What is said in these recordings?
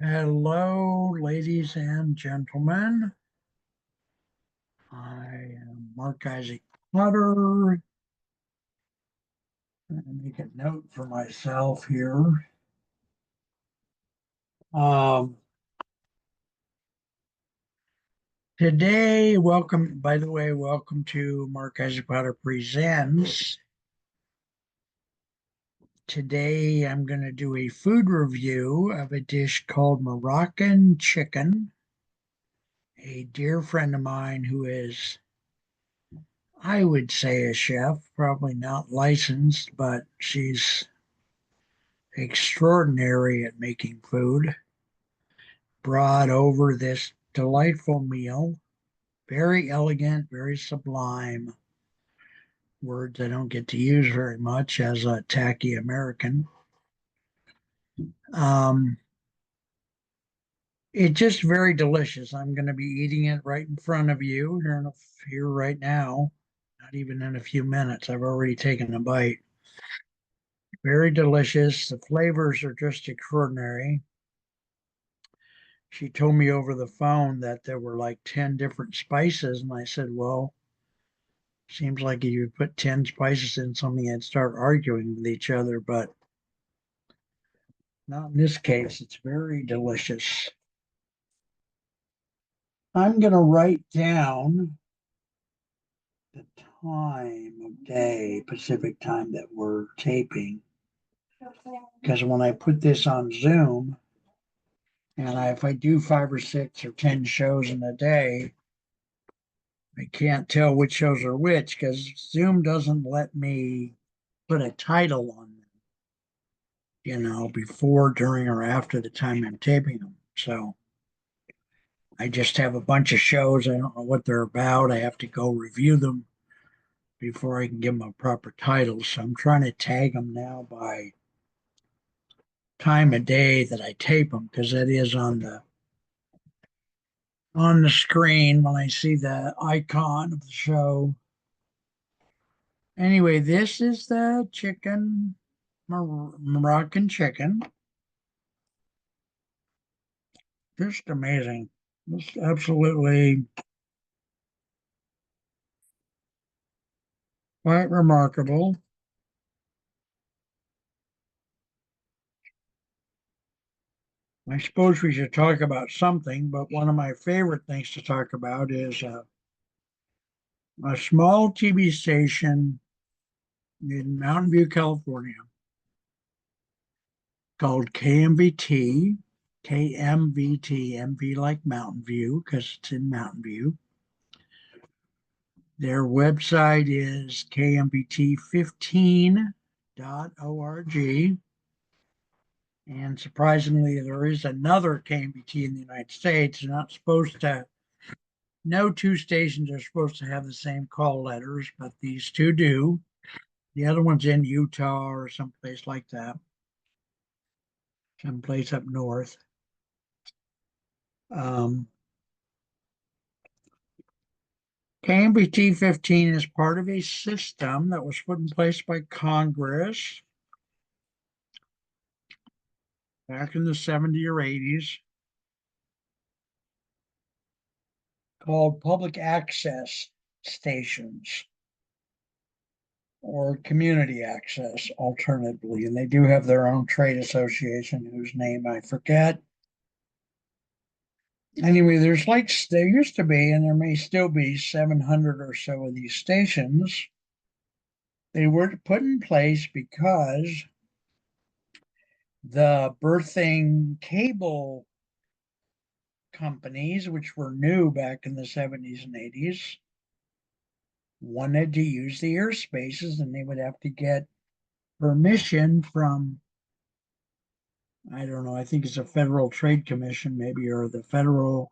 Hello, ladies and gentlemen. I am Mark Isaac Potter. Let me make a note for myself here. Um, by the way, welcome to Mark Isaac Potter Presents. Today, I'm going to do a food review of a dish called Moroccan chicken. A dear friend of mine who is, I would say, a chef, probably not licensed, but she's extraordinary at making food, brought over this delightful meal. Very elegant, very sublime. Words I don't get to use very much as a tacky American. Um, it's just very delicious. I'm going to be eating it right in front of you here right now. Not even in a few minutes. I've already taken a bite. Very delicious. The flavors are just extraordinary. She told me over the phone that there were like 10 different spices. And I said, well, seems like if you put 10 spices in something and start arguing with each other, but not in this case. It's very delicious. I'm going to write down the time of day, Pacific time that we're taping. Because when I put this on Zoom, if I do 5 or 6 or 10 shows in a day, I can't tell which shows are which because Zoom doesn't let me put a title on them, before, during, or after the time I'm taping them. So I just have a bunch of shows. I don't know what they're about. I have to go review them before I can give them a proper title. So I'm trying to tag them now by time of day that I tape them because that is on the screen when I see the icon of the show. Anyway, this is the chicken, Moroccan chicken. Just amazing. Just absolutely quite remarkable. I suppose we should talk about something, but one of my favorite things to talk about is a small TV station in Mountain View, California called KMVT, KMVT, MV like Mountain View because it's in Mountain View. Their website is kmvt15.org. And surprisingly, there is another KMVT in the United States. You're not supposed to, no two stations are supposed to have the same call letters, but these two do. The other one's in Utah or someplace like that, someplace up north. Um, KMBT 15 is part of a system that was put in place by Congress back in the 70s or 80s called public access stations or community access alternatively. And they do have their own trade association whose name I forget. Anyway, there used to be, and there may still be 700 or so of these stations. They were put in place because the birthing cable companies, which were new back in the 70s and 80s, wanted to use the airspaces and they would have to get permission from, I don't know, I think it's a Federal Trade Commission, maybe, or the federal,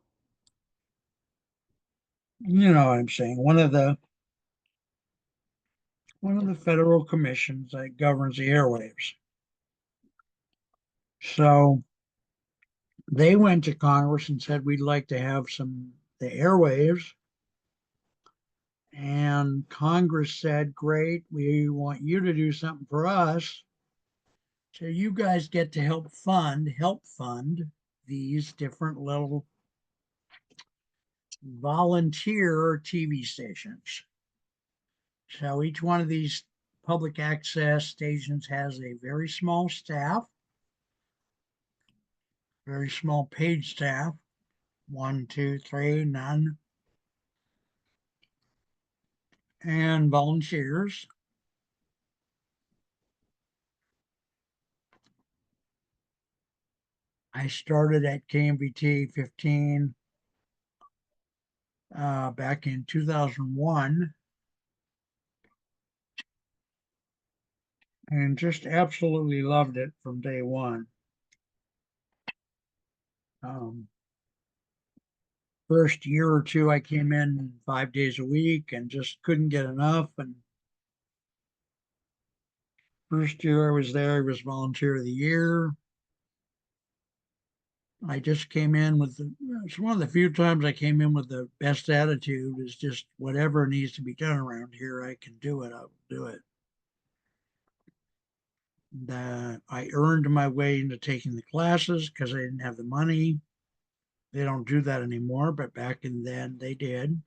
you know what I'm saying, one of the federal commissions that governs the airwaves. So they went to Congress and said, we'd like to have the airwaves. And Congress said, great, we want you to do something for us. So you guys get to help fund these different little volunteer TV stations. So each one of these public access stations has a very small staff, very small paid staff, one, two, three, none, and volunteers. I started at KMVT 15 back in 2001 and just absolutely loved it from day one. Um, First year or two, I came in 5 days a week and just couldn't get enough. And first year I was there, I was volunteer of the year. I just came in with it's one of the few times I came in with the best attitude is just whatever needs to be done around here, I can do it. I'll do it. That I earned my way into taking the classes because I didn't have the money. They don't do that anymore, but back in then they did.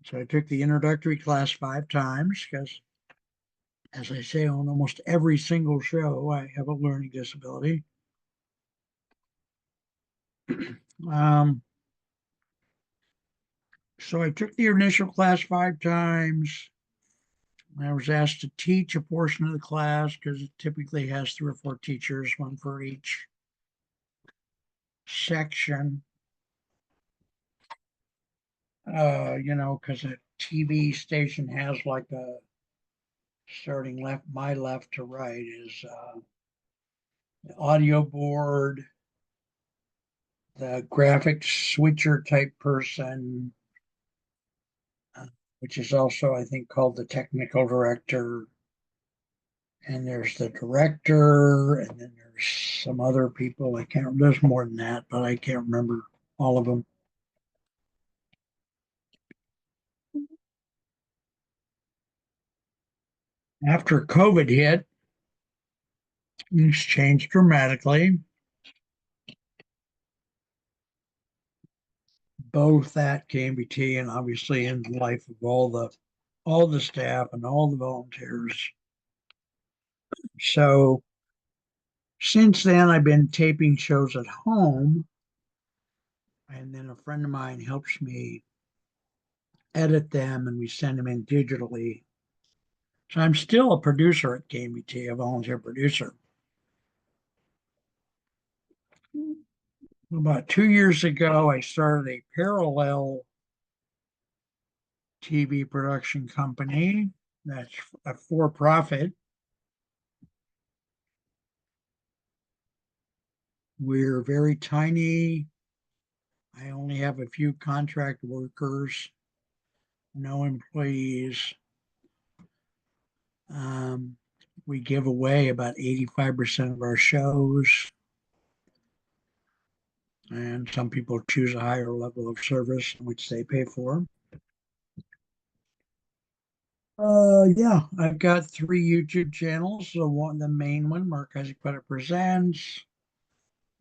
So I took the introductory class 5 times because, as I say, on almost every single show, I have a learning disability. Um, so I took the initial class 5 times. I was asked to teach a portion of the class because it typically has 3 or 4 teachers, one for each section. Because a TV station has like a starting left, my left to right is the audio board, the graphic switcher type person, uh, which is also, I think, called the technical director. And there's the director, and then there's some other people. I can't, there's more than that, but I can't remember all of them. After COVID hit, things changed dramatically, both at KMBT and obviously in the life of all the staff and all the volunteers. So since then, I've been taping shows at home, and then a friend of mine helps me edit them, and we send them in digitally. So I'm still a producer at KMBT, a volunteer producer. About 2 years ago, I started a parallel TV production company that's a for profit. We're very tiny. I only have a few contract workers, no employees. Um, we give away about 85% of our shows, and some people choose a higher level of service, which they pay for. Yeah, I've got 3 YouTube channels. The main one, Marc Presents,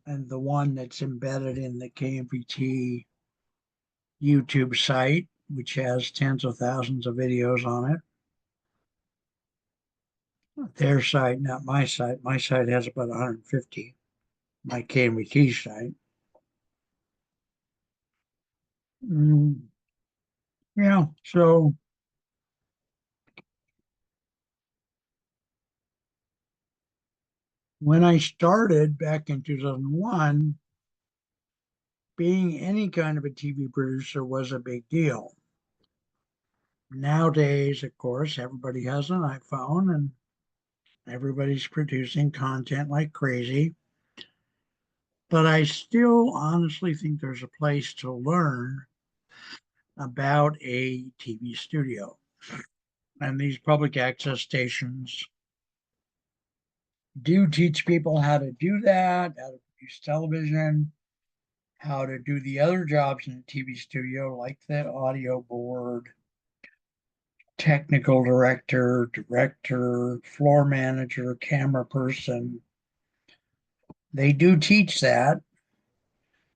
and the one that's embedded in the KMPT YouTube site, which has tens of thousands of videos on it. Their site, not my site. My site has about 150. My KMPT site. Mm, yeah, so when I started back in 2001, being any kind of a TV producer was a big deal. Nowadays, of course, everybody has an iPhone and everybody's producing content like crazy. But I still honestly think there's a place to learn about a TV studio. And these public access stations do teach people how to do that, how to produce television, how to do the other jobs in a TV studio, like the audio board, technical director, floor manager, camera person, They do teach that.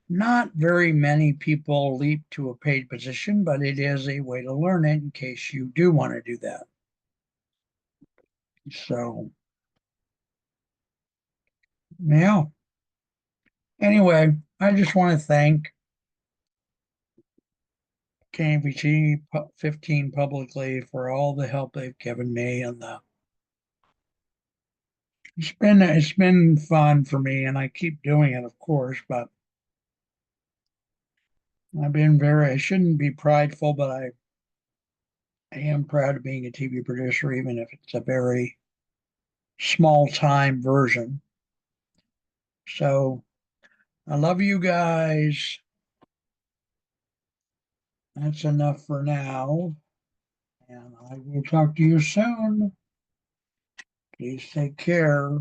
Not very many people leap to a paid position, but it is a way to learn it in case you do want to do that. So, yeah. Anyway, I just want to thank KMBT 15 publicly for all the help they've given me, and it's been fun for me, and I keep doing it, of course. But I shouldn't be prideful, but I am proud of being a TV producer, even if it's a very small time version. So I love you guys. That's enough for now. And I will talk to you soon. Please take care.